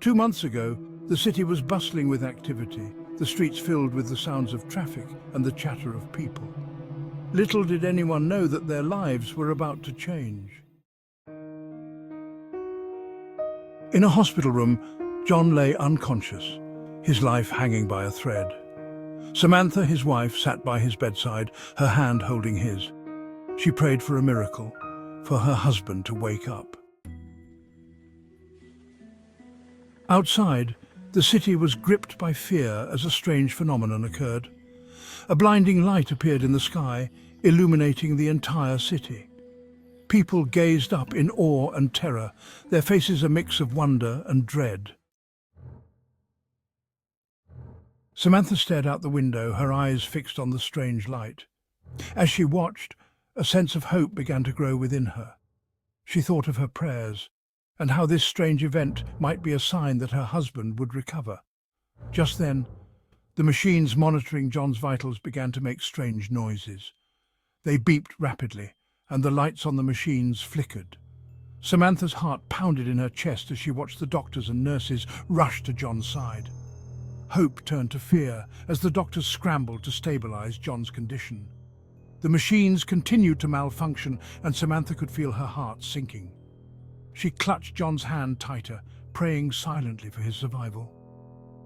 2 months ago, the city was bustling with activity, the streets filled with the sounds of traffic and the chatter of people. Little did anyone know that their lives were about to change. In a hospital room, John lay unconscious, his life hanging by a thread. Samantha, his wife, sat by his bedside, her hand holding his. She prayed for a miracle, for her husband to wake up. Outside, the city was gripped by fear as a strange phenomenon occurred. A blinding light appeared in the sky, illuminating the entire city. People gazed up in awe and terror, their faces a mix of wonder and dread. Samantha stared out the window, her eyes fixed on the strange light. As she watched, a sense of hope began to grow within her. She thought of her prayers, and how this strange event might be a sign that her husband would recover. Just then, the machines monitoring John's vitals began to make strange noises. They beeped rapidly, and the lights on the machines flickered. Samantha's heart pounded in her chest as she watched the doctors and nurses rush to John's side. Hope turned to fear as the doctors scrambled to stabilize John's condition. The machines continued to malfunction, and Samantha could feel her heart sinking. She clutched John's hand tighter, praying silently for his survival.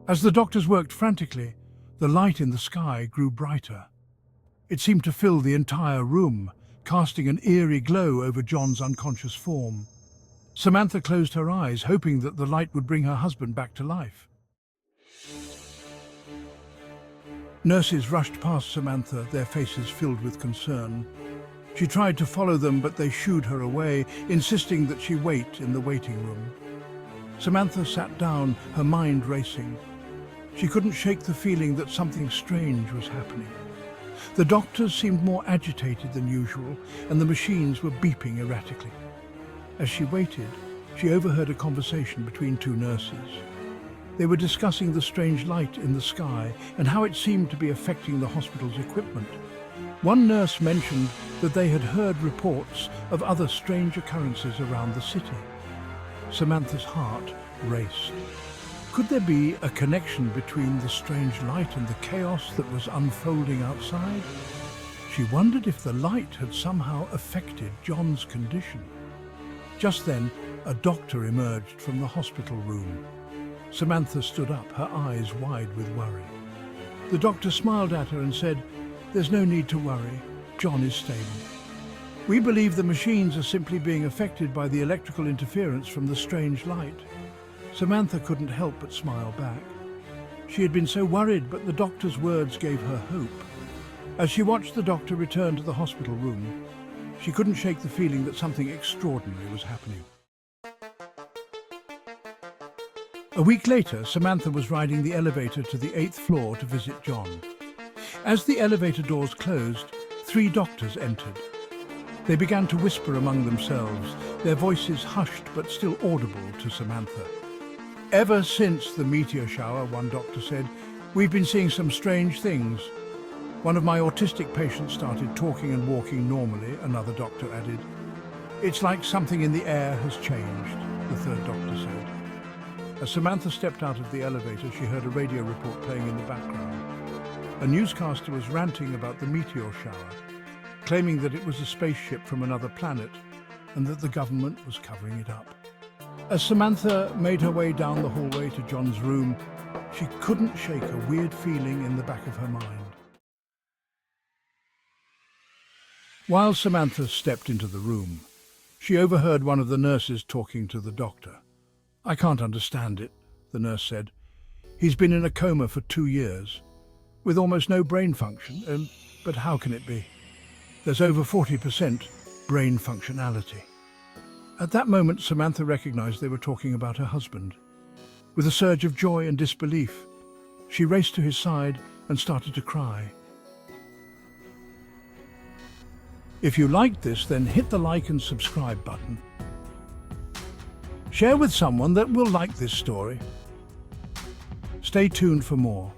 As the doctors worked frantically, the light in the sky grew brighter. It seemed to fill the entire room, casting an eerie glow over John's unconscious form. Samantha closed her eyes, hoping that the light would bring her husband back to life. Nurses rushed past Samantha, their faces filled with concern. She tried to follow them, but they shooed her away, insisting that she wait in the waiting room. Samantha sat down, her mind racing. She couldn't shake the feeling that something strange was happening. The doctors seemed more agitated than usual, and the machines were beeping erratically. As she waited, she overheard a conversation between two nurses. They were discussing the strange light in the sky and how it seemed to be affecting the hospital's equipment. One nurse mentioned that they had heard reports of other strange occurrences around the city. Samantha's heart raced. Could there be a connection between the strange light and the chaos that was unfolding outside? She wondered if the light had somehow affected John's condition. Just then, a doctor emerged from the hospital room. Samantha stood up, her eyes wide with worry. The doctor smiled at her and said, "There's no need to worry. John is stable. We believe the machines are simply being affected by the electrical interference from the strange light." Samantha couldn't help but smile back. She had been so worried, but the doctor's words gave her hope. As she watched the doctor return to the hospital room, she couldn't shake the feeling that something extraordinary was happening. A week later, Samantha was riding the elevator to the 8th floor to visit John. As the elevator doors closed, 3 doctors entered. They began to whisper among themselves, their voices hushed but still audible to Samantha. "Ever since the meteor shower," one doctor said, "we've been seeing some strange things. One of my autistic patients started talking and walking normally," another doctor added. "It's like something in the air has changed," the third doctor said. As Samantha stepped out of the elevator, she heard a radio report playing in the background. A newscaster was ranting about the meteor shower, claiming that it was a spaceship from another planet and that the government was covering it up. As Samantha made her way down the hallway to John's room, she couldn't shake a weird feeling in the back of her mind. While Samantha stepped into the room, she overheard one of the nurses talking to the doctor. "I can't understand it," the nurse said. "He's been in a coma for 2 years, with almost no brain function, but how can it be? There's over 40% brain functionality." At that moment, Samantha recognized they were talking about her husband. With a surge of joy and disbelief, she raced to his side and started to cry. If you liked this, then hit the like and subscribe button. Share with someone that will like this story. Stay tuned for more.